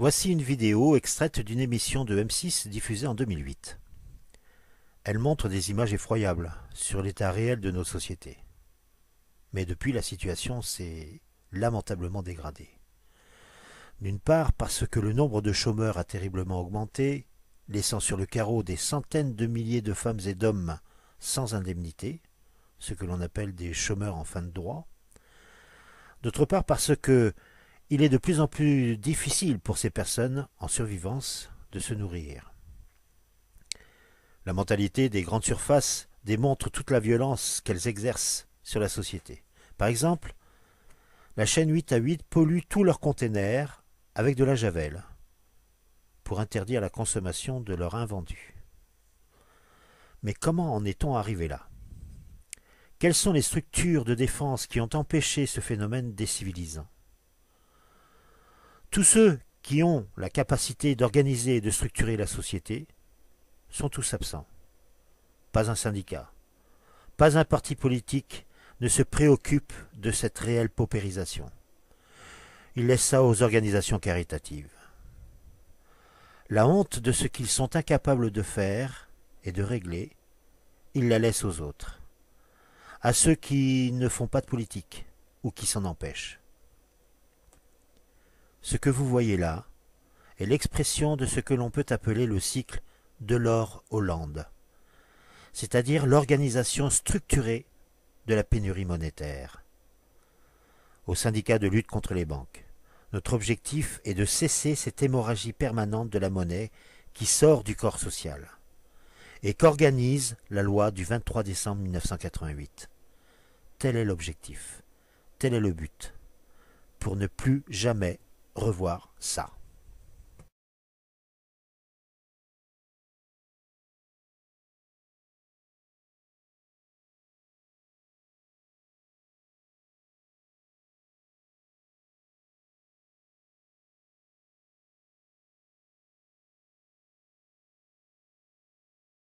Voici une vidéo extraite d'une émission de M6 diffusée en 2008. Elle montre des images effroyables sur l'état réel de nos sociétés. Mais depuis, la situation s'est lamentablement dégradée. D'une part parce que le nombre de chômeurs a terriblement augmenté, laissant sur le carreau des centaines de milliers de femmes et d'hommes sans indemnité, ce que l'on appelle des chômeurs en fin de droit. D'autre part parce que il est de plus en plus difficile pour ces personnes en survivance de se nourrir. La mentalité des grandes surfaces démontre toute la violence qu'elles exercent sur la société. Par exemple, la chaîne 8 à 8 pollue tous leurs containers avec de la javel pour interdire la consommation de leurs invendus. Mais comment en est-on arrivé là? Quelles sont les structures de défense qui ont empêché ce phénomène décivilisant? Tous ceux qui ont la capacité d'organiser et de structurer la société sont tous absents. Pas un syndicat, pas un parti politique ne se préoccupe de cette réelle paupérisation. Ils laissent ça aux organisations caritatives. La honte de ce qu'ils sont incapables de faire et de régler, ils la laissent aux autres, à ceux qui ne font pas de politique ou qui s'en empêchent. Ce que vous voyez là est l'expression de ce que l'on peut appeler le cycle Delors-Hollande, c'est-à-dire l'organisation structurée de la pénurie monétaire. Au syndicat de lutte contre les banques, notre objectif est de cesser cette hémorragie permanente de la monnaie qui sort du corps social et qu'organise la loi du 23 décembre 1988. Tel est l'objectif, tel est le but, pour ne plus jamais revoir ça.